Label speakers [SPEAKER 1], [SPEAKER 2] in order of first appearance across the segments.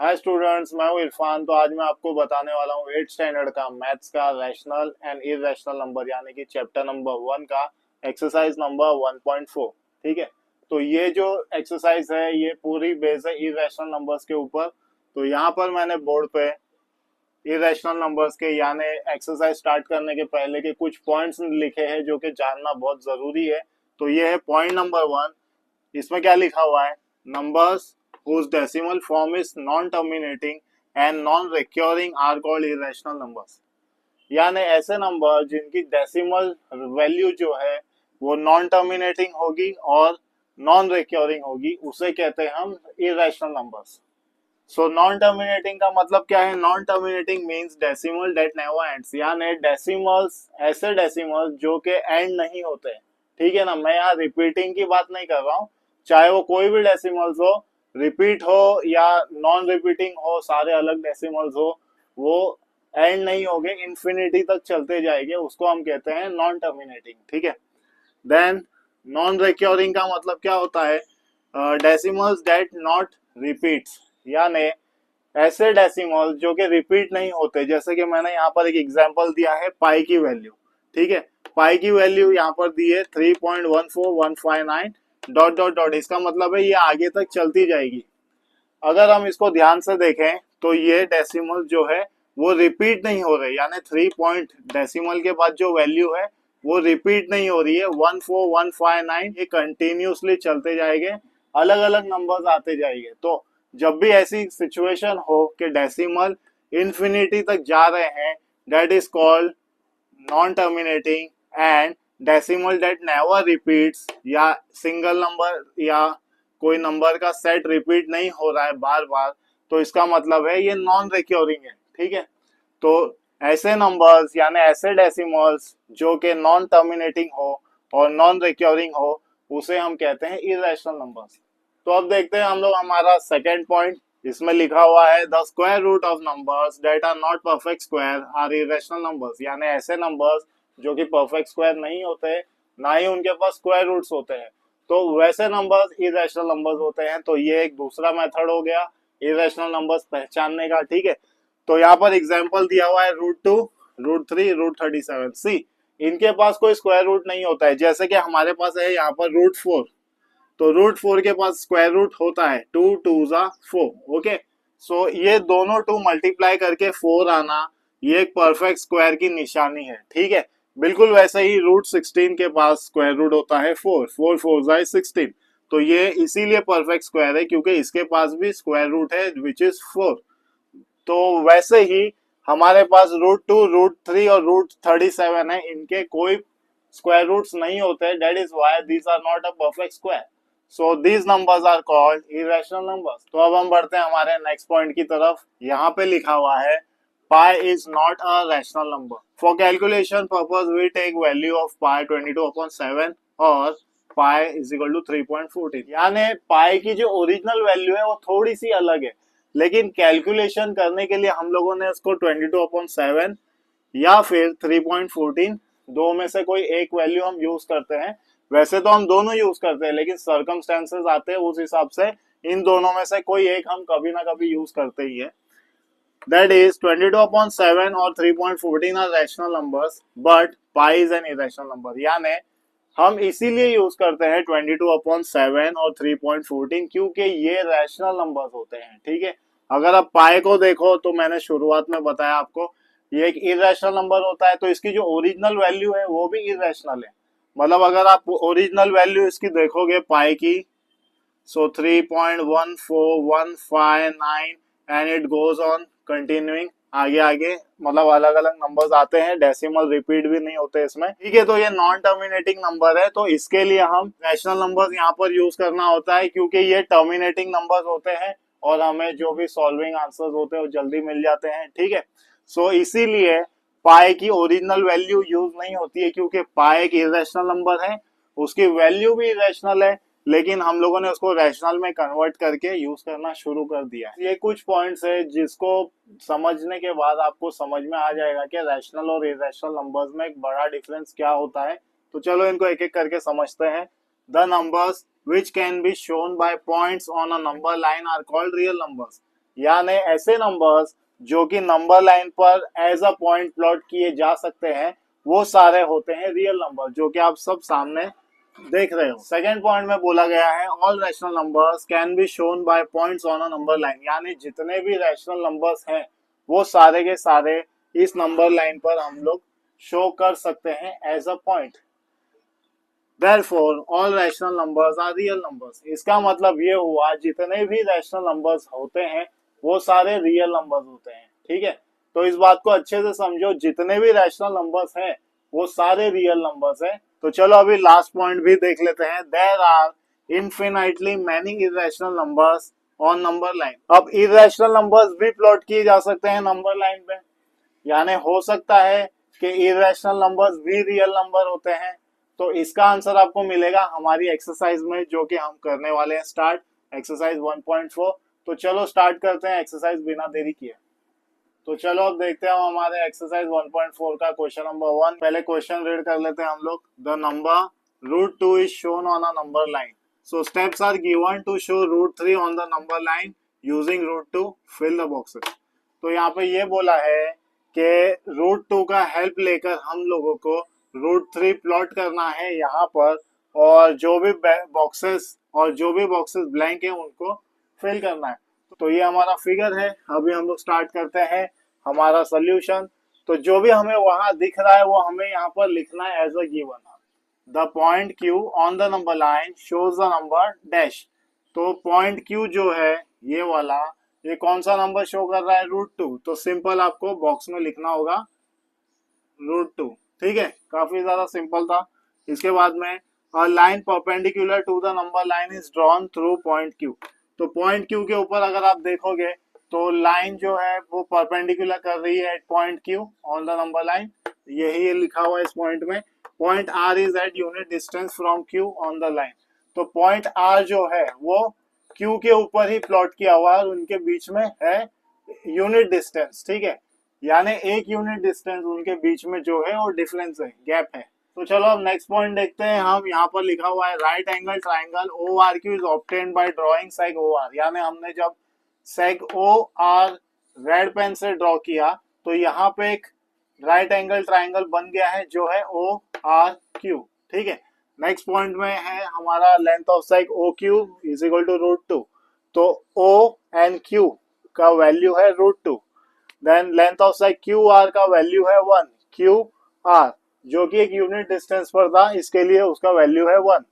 [SPEAKER 1] Hi students, मैं हूँ इरफान। तो आज मैं आपको बताने वाला हूँ 8th स्टैंडर्ड का मैथ्स का रैशनल एंड इरेशनल नंबर यानी कि चैप्टर नंबर 1 का एक्सरसाइज नंबर 1.4। ठीक है, तो ये जो एक्सरसाइज है ये पूरी बेस है इरेशनल नंबर्स के ऊपर। तो यहाँ पर मैंने बोर्ड पे इरेशनल नंबर्स के यानी एक्सरसाइज स्टार्ट करने के पहले के कुछ पॉइंट्स लिखे हैं जो कि जानना बहुत जरूरी है। तो ये है पॉइंट नंबर 1। इसमें क्या लिखा हुआ है? Numbers whose decimal form is non-terminating and non-recurring are called irrational numbers। यानी ऐसे नंबर जिनकी डेसिमल वैल्यू जो है वो नॉन टर्मिनेटिंग होगी और नॉन रिक्योरिंग होगी, उसे कहते हैं हम irrational numbers. So non terminating का मतलब क्या है? Non terminating means decimal that never ends, यानी डेसिमल्स ऐसे डेसिमल्स जो के एंड नहीं होते। ठीक है ना, मैं यहाँ रिपीटिंग की बात नहीं कर रहा हूँ। चाहे वो कोई भी डेसिमल्स हो, रिपीट हो या नॉन रिपीटिंग हो, सारे अलग डेसिमल्स हो, वो एंड नहीं होंगे, इंफिनिटी तक चलते जाएंगे, उसको हम कहते हैं नॉन टर्मिनेटिंग। ठीक है। देन नॉन रिक्योरिंग का मतलब क्या होता है? डेसिमल्स दैट नॉट रिपीट्स, यानी ऐसे डेसिमल्स जो कि रिपीट नहीं होते। जैसे कि मैंने यहाँ पर एक एग्जांपल दिया है पाई की वैल्यू। ठीक है, पाई की वैल्यू यहाँ पर दी है 3.14159 डॉट डॉट डॉट। इसका मतलब है ये आगे तक चलती जाएगी। अगर हम इसको ध्यान से देखें तो ये डेसिमल जो है वो रिपीट नहीं हो रही, यानी 3 पॉइंट डेसिमल के बाद जो वैल्यू है वो रिपीट नहीं हो रही है। 14159 ये कंटिन्यूसली चलते जाएंगे, अलग अलग नंबर्स आते जाएंगे। तो जब भी ऐसी सिचुएशन हो कि डेसिमल इंफिनिटी तक जा रहे हैं, that is called non terminating. And decimal that never repeats, या सिंगल नंबर या कोई नंबर का सेट रिपीट नहीं हो रहा है बार बार, तो इसका मतलब है ये नॉन रिक्योरिंग है। ठीक है, तो ऐसे नंबर्स यानी ऐसे डेसिमल्स जो कि नॉन टर्मिनेटिंग हो और नॉन रिक्योरिंग हो, उसे हम कहते हैं इरेशनल नंबर्स। तो अब देखते हैं हम लोग हमारा सेकेंड पॉइंट। इसमें लिखा हुआ है the square root of numbers that are not perfect square are irrational numbers, यानी ऐसे नंबर्स जो कि परफेक्ट स्क्वायर नहीं होते, ना ही उनके पास स्क्वायर रूट्स होते हैं, तो वैसे नंबर्स इरेशनल नंबर्स होते हैं। तो ये एक दूसरा मेथड हो गया इरेशनल नंबर्स पहचानने का। ठीक है, तो यहाँ पर एग्जांपल दिया हुआ है √2, √3, √37। सी, इनके पास कोई स्क्वायर रूट नहीं होता है, जैसे कि हमारे पास है यहाँ पर √4। तो √4 के पास स्क्वायर रूट होता है, 2 2 जा 4। ओके, सो ये दोनों 2 मल्टीप्लाई करके 4 आना, ये एक परफेक्ट स्क्वायर की निशानी है। ठीक है, बिल्कुल वैसे ही √16 के पास स्क्वायर रूट होता है 4, 4 4 जा 16। तो ये इसीलिए परफेक्ट स्क्वायर है क्योंकि इसके पास भी स्क्वायर रूट है विच इज 4। तो वैसे ही हमारे पास √2, √3 और √37 है, इनके कोई स्क्वायर रूट्स नहीं होते। That is why these are not a perfect square. So these numbers are called irrational numbers. तो अब हम बढ़ते हैं हमारे नेक्स्ट पॉइंट की तरफ। यहाँ पे लिखा हुआ है pi is not a rational number. For calculation purpose, we take value of pi 22/7 और pi is equal to 3.14। यानी pi की जो ओरिजिनल वैल्यू है वो थोड़ी सी अलग है, लेकिन कैलकुलेशन करने के लिए हम लोगों ने उसको 22/7 या फिर 3.14 दो में से कोई एक वैल्यू हम यूज करते हैं। वैसे तो हम दोनों यूज करते हैं, लेकिन सर्कमस्टेंसेस आते हैं उस हिसाब से इन दोनों में से कोई एक हम कभी ना कभी यूज करते ही है। That is 22/7 और 3.14 are rational numbers, but pi is an irrational number। यानी हम इसीलिए यूज करते हैं 22/7 और 3.14 क्योंकि ये रैशनल नंबर्स होते हैं। ठीक है, अगर आप पाई को देखो तो मैंने शुरुआत में बताया आपको ये एक इरेशनल नंबर होता है, तो इसकी जो ओरिजिनल वैल्यू है वो भी इरेशनल है। मतलब अगर आप ओरिजिनल वैल्यू इसकी देखोगे पाई की, सो 3.14159 and it goes on continuing, आगे आगे मतलब अलग अलग नंबर्स आते हैं, डेसिमल रिपीट भी नहीं होते इसमें। ठीक है, तो ये नॉन टर्मिनेटिंग नंबर है, तो इसके लिए हम रैशनल नंबर्स यहाँ पर यूज करना होता है क्योंकि ये टर्मिनेटिंग नंबर्स होते हैं और हमें जो भी सॉल्विंग आंसर्स होते हैं वो जल्दी मिल जाते हैं। ठीक है, सो इसीलिए पाई की ओरिजिनल वैल्यू यूज नहीं होती है क्योंकि पाई एक इरेशनल नंबर है, उसकी वैल्यू भी इरेशनल है, लेकिन हम लोगों ने उसको रैशनल में कन्वर्ट करके यूज करना शुरू कर दिया। ये कुछ पॉइंट्स है जिसको समझने के बाद आपको समझ में आ जाएगा कि रैशनल और इरेशनल नंबर्स में एक बड़ा डिफरेंस क्या होता है। तो चलो इनको एक एक करके समझते हैं। The numbers which can be shown by points on a number line are called real numbers। यानी ऐसे नंबर्स जो कि नंबर लाइन पर एज अ पॉइंट प्लॉट किए जा सकते हैं, वो सारे होते हैं रियल नंबर, जो कि आप सब सामने देख रहे हो। सेकेंड पॉइंट में बोला गया है all rational numbers can be shown by points on a number line, यानी जितने भी रैशनल नंबर्स हैं वो सारे के सारे इस नंबर लाइन पर हम लोग शो कर सकते हैं as a point. Therefore, all rational numbers are real numbers। इसका मतलब ये हुआ जितने भी रैशनल नंबर्स होते हैं वो सारे रियल नंबर्स होते हैं। ठीक है, तो इस बात को अच्छे से समझो, जितने भी रैशनल नंबर्स हैं वो सारे रियल नंबर्स हैं। तो चलो अभी लास्ट पॉइंट भी देख लेते हैं। There are infinitely many irrational numbers on number line. अब इरेशनल नंबर्स भी प्लॉट किए जा सकते हैं नंबर लाइन पे, यानी हो सकता है कि इरेशनल नंबर्स भी रियल नंबर होते हैं। तो इसका आंसर आपको मिलेगा हमारी एक्सरसाइज में, जो कि हम करने वाले हैं स्टार्ट, एक्सरसाइज 1.4। तो चलो स्टार्ट करते हैं एक्सरसाइज बिना देरी किए। तो चलो अब देखते हैं हमारे एक्सरसाइज 1.4 का क्वेश्चन नंबर 1। पहले क्वेश्चन रीड कर लेते हैं हम लोग। The number √2 is shown on a number line, so steps are given to show √3 on the number line using √2 fill the boxes. तो यहाँ पे ये बोला है कि √2 का हेल्प लेकर हम लोगों को √3 प्लॉट करना है यहाँ पर, और जो भी बॉक्सेस ब्लैंक है उनको फिल करना है। तो ये हमारा फिगर है। अभी हम लोग स्टार्ट करते हैं हमारा सोल्यूशन। तो जो भी हमें वहां दिख रहा है वो हमें यहाँ पर लिखना है as a given. The point Q on the number line shows the number dash. तो पॉइंट क्यू जो है ये वाला, ये कौन सा नंबर शो कर रहा है? √2। तो सिंपल आपको बॉक्स में लिखना होगा √2। ठीक है, काफी ज्यादा सिंपल था। इसके बाद में a line perpendicular to the number line is drawn through point Q. तो पॉइंट क्यू के ऊपर अगर आप देखोगे तो लाइन जो है वो परपेंडिकुलर कर रही है at point Q on the number line. यही लिखा हुआ है इस पॉइंट में। Point R is at unit distance from Q on the line. तो पॉइंट आर जो है वो क्यू के ऊपर ही प्लॉट किया हुआ है और उनके बीच में है यूनिट डिस्टेंस। ठीक है, यानी एक यूनिट डिस्टेंस उनके बीच में जो है वो डिफरेंस है, गैप है। तो चलो अब नेक्स्ट पॉइंट देखते हैं हम। यहाँ पर लिखा हुआ है right angle triangle O R Q is obtained by drawing seg O R. यानी हमने जब seg O R red pen से ड्रॉ किया तो यहाँ पे एक राइट एंगल ट्राइंगल बन गया है जो है ओ आर क्यू। ठीक है, नेक्स्ट पॉइंट में है हमारा length of seg O Q is equal to √2। तो ओ एंड क्यू का वैल्यू है √2। Then length of side Q R का वैल्यू है 1। क्यू आर जो कि एक यूनिट डिस्टेंस पर था, इसके लिए उसका वैल्यू है 1।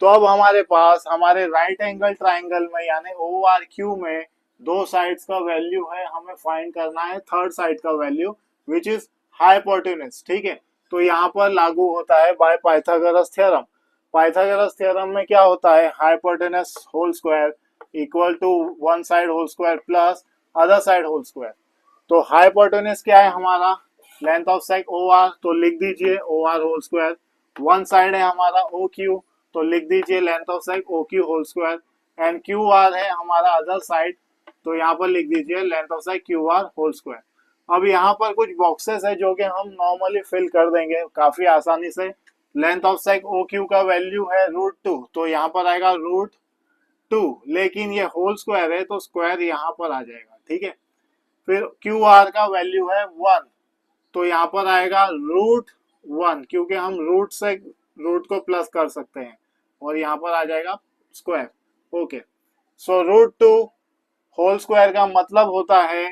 [SPEAKER 1] तो अब हमारे पास हमारे राइट एंगल ट्राइंगल में यानी ओ आर क्यू में दो साइड्स का वैल्यू है, हमें फाइंड करना है थर्ड साइड का वैल्यू विच इज हाइपोटेनस। ठीक है, तो यहाँ पर लागू होता है by Pythagoras theorem. Pythagoras theorem में क्या होता है? Hypotenuse whole square equal to one side whole square plus other side whole square. तो हाइपोटेनस क्या है हमारा? Length of seg O R, तो लिख दीजिए O R whole square. One side है हमारा ओ क्यू, तो लिख दीजिए length of seg O Q whole square. And Q R है हमारा अदर साइड, तो यहाँ पर लिख दीजिए length of seg Q R whole square. अब यहाँ पर कुछ बॉक्सेस है जो कि हम नॉर्मली फिल कर देंगे काफी आसानी से। Length of seg O Q का वैल्यू है √2, तो यहाँ पर आएगा √2, लेकिन ये होल स्क्वायर है तो स्क्वायर यहाँ पर आ जाएगा। ठीक है, फिर क्यू आर का वैल्यू है 1, तो यहाँ पर आएगा √1, क्योंकि हम रूट से रूट को प्लस कर सकते हैं, और यहाँ पर आ जाएगा स्क्वायर। ओके, सो √2 होल स्क्वायर का मतलब होता है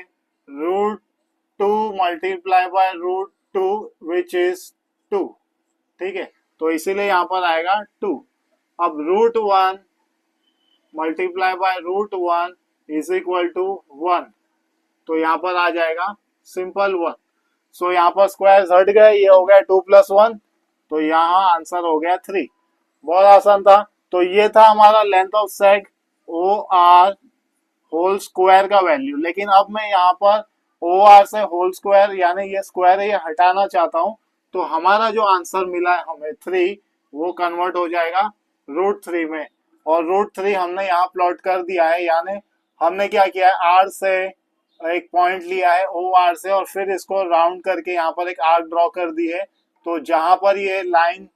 [SPEAKER 1] √2 मल्टीप्लाई बाय √2 विच इज 2। ठीक है, तो इसीलिए यहाँ पर आएगा 2। अब √1 multiply by √1 is equal to 1, तो यहाँ पर आ जाएगा सिंपल 1। सो यहाँ पर स्क्वायर हट गए, ये हो गया 2 + 1, तो यहाँ आंसर हो गया 3। बहुत आसान था। तो ये था हमारा length of seg O R whole square का वैल्यू। लेकिन अब मैं यहाँ पर ओ आर से होल स्क्वायर यानी ये स्क्वायर है ये हटाना चाहता हूँ, तो हमारा जो आंसर मिला है हमें 3, वो कन्वर्ट हो जाएगा √3 में। और √3 हमने यहाँ प्लॉट कर दिया है, यानी हमने क्या किया है, आर से एक पॉइंट लिया है ओ आर से, और फिर इसको राउंड करके यहाँ पर एक आर्क ड्रॉ कर दी है। तो जहां पर ये लाइन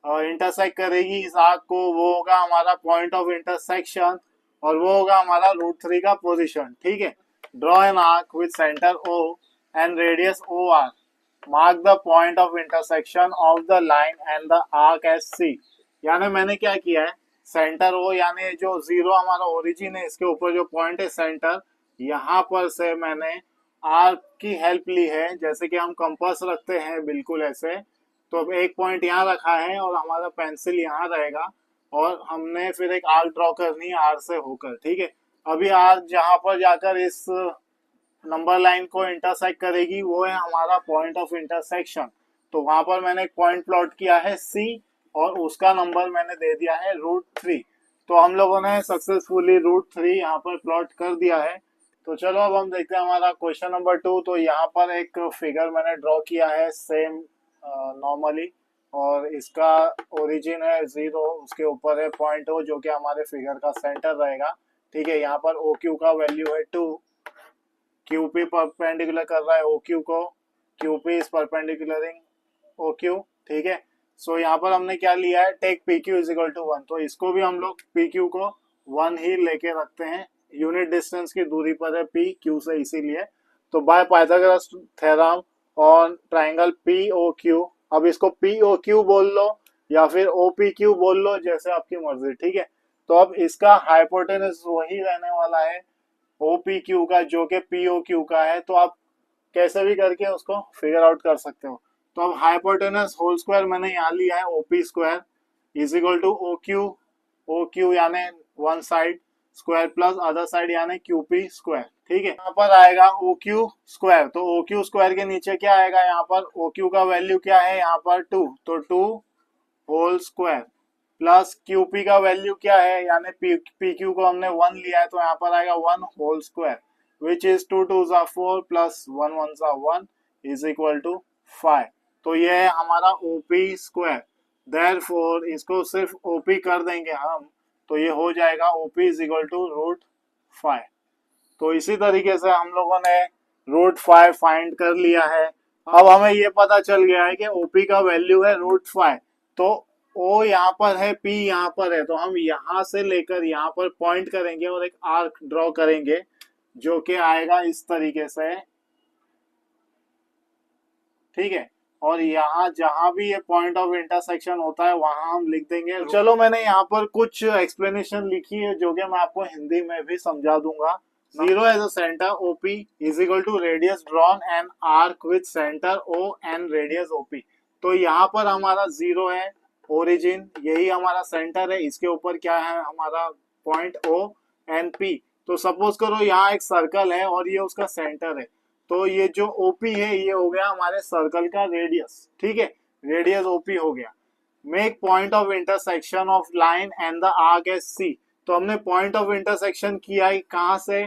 [SPEAKER 1] इंटरसेक्ट करेगी इस आर्क को, वो होगा हमारा पॉइंट ऑफ इंटरसेक्शन और वो होगा हमारा √3 का पोजीशन। ठीक है, draw an arc with centre O and radius OR, mark the point of intersection of the line and the arc as C। यानी मैंने क्या किया है, सेंटर O यानी जो जीरो हमारा ओरिजिन है, इसके ऊपर जो पॉइंट है सेंटर, यहाँ पर से मैंने आर्क की हेल्प ली है। जैसे कि हम कंपास रखते हैं बिल्कुल ऐसे, तो अब एक पॉइंट यहाँ रखा है और हमारा पेंसिल यहाँ रहेगा और हमने फिर एक आर्क ड्रॉ करनी है आर से होकर। ठीक है, अभी आर जहाँ पर जाकर इस नंबर लाइन को इंटरसेक्ट करेगी वो है हमारा पॉइंट ऑफ इंटरसेक्शन। तो वहां पर मैंने एक पॉइंट प्लॉट किया है C और उसका नंबर मैंने दे दिया है √3। तो हम लोगों ने सक्सेसफुली √3 यहाँ पर प्लॉट कर दिया है। तो चलो अब हम देखते हैं हमारा क्वेश्चन नंबर 2। तो यहाँ पर एक फिगर मैंने ड्रॉ किया है सेम नॉर्मली, और इसका ओरिजिन है 0, उसके ऊपर है पॉइंट O जो कि हमारे फिगर का सेंटर रहेगा। ठीक है, यहाँ पर OQ का वैल्यू है 2, QP परपेंडिकुलर कर रहा है OQ को, QP इज परपेंडिकुलरिंग OQ। ठीक है, सो यहाँ पर हमने क्या लिया है, take PQ is equal to 1। तो इसको भी हम लोग PQ को 1 ही लेके रखते हैं, यूनिट डिस्टेंस की दूरी पर है P Q से, इसीलिए। तो bye Pythagoras theorem on triangle POQ, अब इसको POQ बोल लो या फिर OPQ बोल लो, जैसे आपकी मर्जी। ठीक है, तो अब इसका हाइपोटेनस वही रहने वाला है OPQ का जो कि POQ का है। तो आप कैसे भी करके उसको फिगर आउट कर सकते हो। तो अब हाइपोटेनस होल स्क्वायर मैंने यहाँ लिया है OP square is equal to OQ यानी one side square plus other side यानी QP स्क्वायर। ठीक है, यहाँ पर आएगा OQ स्क्वायर, तो OQ स्क्वायर के नीचे क्या आएगा, यहाँ पर OQ का वैल्यू क्या है, यहाँ पर 2, तो 2 होल स्क्वायर प्लस QP का वैल्यू क्या है, यानी PQ को हमने 1 लिया है, तो यहाँ पर आएगा 1 whole square which is 2 2s are 4 plus 1 1s are 1 is equal to 5। तो ये है हमारा OP स्क्वायर। देयरफॉर इसको सिर्फ OP कर देंगे हम, तो ये हो जाएगा OP इज इक्वल टू √5। तो इसी तरीके से हम लोगों ने √5 फाइंड कर लिया है। अब हमें ये पता चल गया है कि OP का वैल्यू है √5, तो O यहाँ पर है, P यहाँ पर है, तो हम यहाँ से लेकर यहाँ पर पॉइंट करेंगे और एक आर्क ड्रॉ करेंगे जो कि आएगा इस तरीके से। ठीक है, और यहाँ जहां भी ये पॉइंट ऑफ इंटरसेक्शन होता है वहां हम लिख देंगे। चलो मैंने यहाँ पर कुछ एक्सप्लेनेशन लिखी है जो कि मैं आपको हिंदी में भी समझा दूंगा। 0 as a centre OP is equal to radius drawn and arc with centre O and radius OP। तो यहाँ पर हमारा 0 है ओरिजिन, यही हमारा सेंटर है, इसके ऊपर क्या है हमारा पॉइंट O एंड P। तो सपोज करो यहाँ एक सर्कल है और ये उसका सेंटर है, तो ये जो OP है ये हो गया हमारे सर्कल का रेडियस। ठीक है, रेडियस OP हो गया। Make point of intersection of line and the arc as C। तो हमने पॉइंट ऑफ इंटरसेक्शन किया है कहाँ से,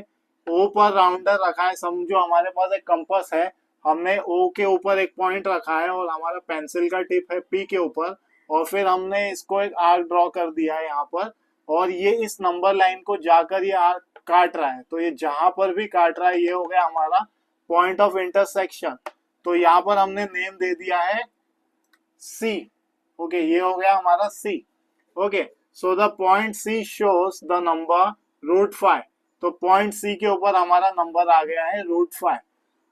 [SPEAKER 1] O पर राउंडर रखा है, समझो हमारे पास एक कंपास है, हमने O के ऊपर एक पॉइंट रखा है और हमारा पेंसिल का टिप है P के ऊपर, और फिर हमने इसको एक आर्क ड्रॉ कर दिया है यहाँ पर, और ये इस नंबर लाइन को जाकर ये आर्क काट रहा है। तो ये जहां पर भी काट रहा है ये हो गया हमारा पॉइंट ऑफ इंटरसेक्शन। तो यहाँ पर हमने नेम दे दिया है C। ओके, ये हो गया हमारा C। Okay, so the point C shows the number √5। तो पॉइंट C के ऊपर हमारा नंबर आ गया है √5।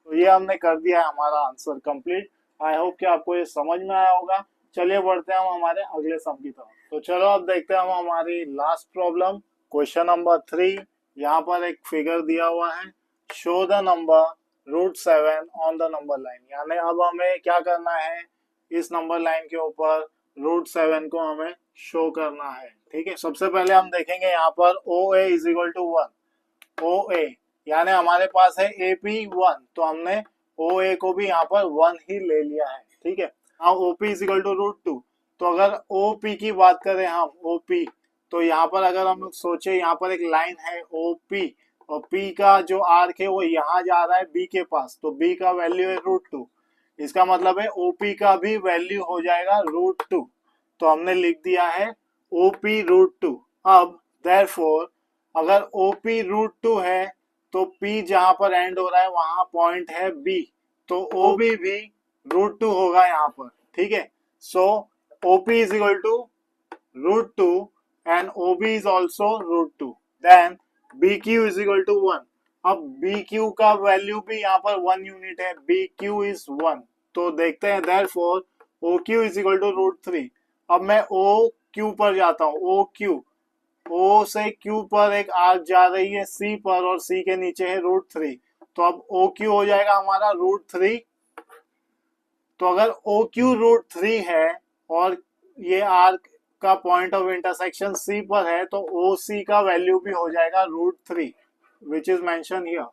[SPEAKER 1] तो ये हमने कर दिया है हमारा आंसर कंप्लीट। आई होप कि आपको ये समझ में आया होगा। चलिए बढ़ते हैं हम हमारे अगले सम की तरफ। तो चलो अब देखते हैं हम हमारी लास्ट प्रॉब्लम, क्वेश्चन नंबर 3। यहाँ पर एक फिगर दिया हुआ है, show the number √7 on the number line. यानी अब हमें क्या करना है, इस नंबर लाइन के ऊपर √7 को हमें शो करना है। ठीक है, सबसे पहले हम देखेंगे यहाँ पर OA is equal to 1। OA यानी हमारे पास है AP 1, तो हमने OA को भी यहाँ पर 1 ही ले लिया है। ठीक है, now OP is equal to √2। तो अगर OP की बात करें हम OP, तो यहाँ पर अगर हम लोग सोचे यहाँ पर एक लाइन है OP और P का जो आर्क है वो यहाँ जा रहा है B के पास, तो B का वैल्यू है √2। इसका मतलब है OP का भी वैल्यू हो जाएगा √2। तो हमने लिख दिया है OP √2। अब देयरफॉर अगर OP √2 है तो P जहां पर एंड हो रहा है वहां पॉइंट है B, तो OB भी √2 होगा यहाँ पर। ठीक है, so OP is equal to √2 and OB is also √2। Then B Q is equal to 1। अब बी क्यू का वैल्यू भी यहाँ पर 1 यूनिट है, बी क्यू इज 1। तो देखते हैं therefore O Q is equal to √3। अब मैं ओ क्यू पर जाता हूँ, ओ क्यू, ओ से क्यू पर एक आर्क जा रही है सी पर और सी के नीचे है √3। तो अब ओ क्यू हो जाएगा हमारा √3। तो अगर ओ क्यू √3 है और ये आर्क का पॉइंट ऑफ इंटरसेक्शन सी पर है तो ओ सी का वैल्यू भी हो जाएगा √3 which is mention here.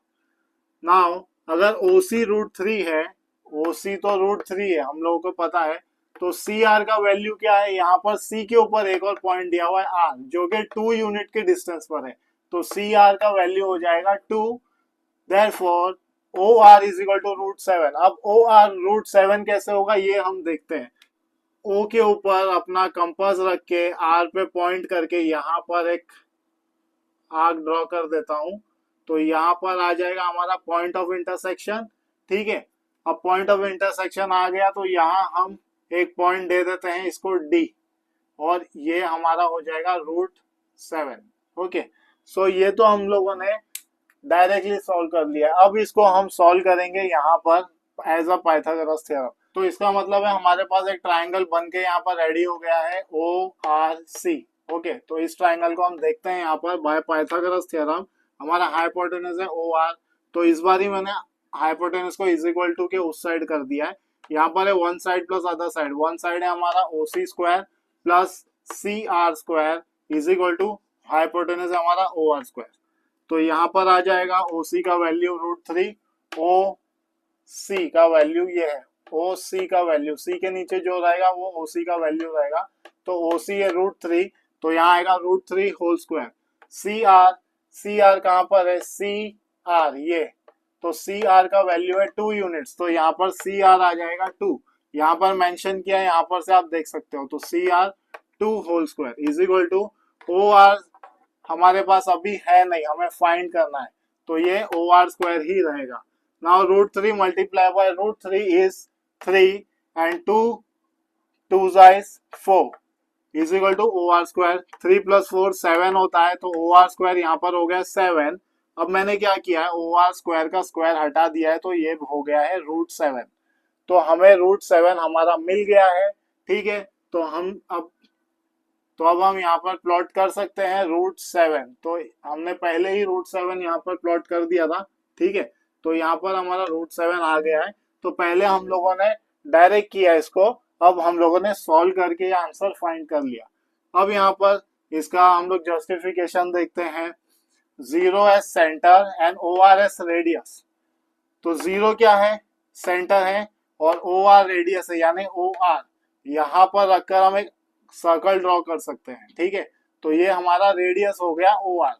[SPEAKER 1] Now अगर ओ सी √3 है, ओ सी तो √3 है हम लोगों को पता है, तो सी आर का वैल्यू क्या है, यहाँ पर सी के ऊपर एक और पॉइंट दिया हुआ है आर जो कि 2 यूनिट के डिस्टेंस पर है, तो सी आर का वैल्यू हो जाएगा 2। Therefore O R is equal to √7। अब ओ आर √7 कैसे होगा ये हम देखते हैं। ओ के ऊपर अपना कंपास रख के आर पे पॉइंट करके यहाँ पर एक आर्क ड्रॉ कर देता हूं, तो यहाँ पर आ जाएगा हमारा पॉइंट ऑफ इंटरसेक्शन। ठीक है, अब पॉइंट ऑफ इंटरसेक्शन आ गया तो यहाँ हम एक पॉइंट दे देते हैं इसको डी, और ये हमारा हो जाएगा √7। ओके, सो ये तो हम लोगों ने डायरेक्टली सॉल्व कर लिया। अब इसको हम सॉल्व करेंगे यहाँ पर एज अ पाइथागोरस थ्योरम। तो इसका मतलब है हमारे पास एक ट्राइंगल बन के यहाँ पर रेडी हो गया है ओ आर सी। ओके, तो इस ट्राइंगल को हम देखते हैं यहाँ पर बाय पाइथागोरस थ्योरम। हमारा हाइपोटेनस है ओ आर, तो इस बार ही मैंने हाइपोटेनस को इज इक्वल टू के उस साइड कर दिया है। यहाँ पर है one side plus other side, one side है हमारा O C square plus C R square is equal to hypotenuse है हमारा ओ आर स्क्वायर। तो यहाँ पर आ जाएगा ओ सी का वैल्यू √3, ओ सी का वैल्यू ये है, ओ सी का वैल्यू सी के नीचे जो रहेगा वो ओ सी का वैल्यू रहेगा, तो ओ सी है √3, तो यहाँ आएगा √3 होल स्क्वायर। सी आर कहाँ पर है, सी आर ये, तो सी आर का वैल्यू है 2 यूनिट्स, तो यहाँ पर सी आर आ जाएगा 2। यहाँ पर मेंशन किया है, यहाँ पर से आप देख सकते हो, तो C R 2 whole square is equal to O R हमारे पास अभी है नहीं, हमें फाइंड करना है, तो ये ओ आर स्क्वायर ही रहेगा। Now √3 multiply by √3 is 3 and 2 is 4 is equal to O R square. 3 + 4 7 होता है, तो ओ आर स्क्वायर यहाँ पर हो गया 7। अब मैंने क्या किया है, ओ आर स्क्वायर का स्क्वायर हटा दिया है, तो ये हो गया है √7। तो हमें √7 हमारा मिल गया है। ठीक है, तो अब हम यहाँ पर प्लॉट कर सकते हैं √7। तो हमने पहले ही √7 यहाँ पर प्लॉट कर दिया था। ठीक है, तो यहाँ पर हमारा √7 आ गया है। तो पहले हम लोगों ने डायरेक्ट किया इसको, अब हम लोगों ने सॉल्व करके आंसर फाइंड कर लिया। अब यहाँ पर इसका हम लोग जस्टिफिकेशन देखते हैं। 0 as centre and O R as radius. तो 0 क्या है, सेंटर है, और ओ आर रेडियस है, यानी ओ आर यहाँ पर रखकर हम एक सर्कल ड्रॉ कर सकते हैं। ठीक है, तो ये हमारा रेडियस हो गया O R.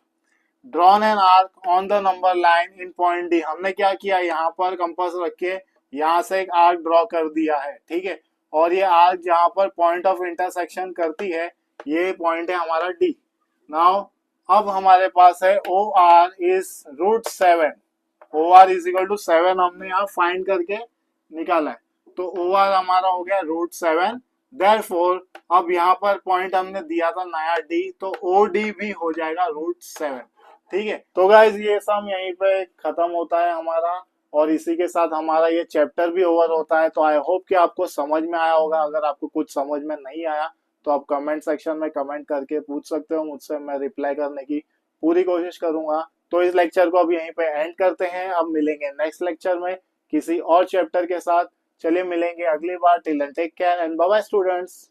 [SPEAKER 1] Drawn an arc on the number line in point D. हमने क्या किया, यहाँ पर कंपास रख के यहाँ से एक आर्क ड्रॉ कर दिया है। ठीक है, और ये आर्क जहाँ पर पॉइंट ऑफ इंटरसेक्शन करती है ये पॉइंट है हमारा डी। नाउ अब हमारे पास है O R is √7। O R is equal to 7 हमने यहाँ फाइंड करके निकाला है, तो ओ आर हमारा हो गया √7। देयरफॉर अब यहाँ पर पॉइंट हमने दिया था नया डी, तो ओ डी भी हो जाएगा √7। ठीक है, तो गाइज ये सम यहीं पे खत्म होता है हमारा, और इसी के साथ हमारा ये चैप्टर भी ओवर होता है। तो आई होप कि आपको समझ में आया होगा। अगर आपको कुछ समझ में नहीं आया तो आप कमेंट सेक्शन में कमेंट करके पूछ सकते हो मुझसे, मैं रिप्लाई करने की पूरी कोशिश करूंगा। तो इस लेक्चर को अब यहीं पे एंड करते हैं। अब मिलेंगे नेक्स्ट लेक्चर में किसी और चैप्टर के साथ। चलिए मिलेंगे अगली बार। Till then take care and bye bye students.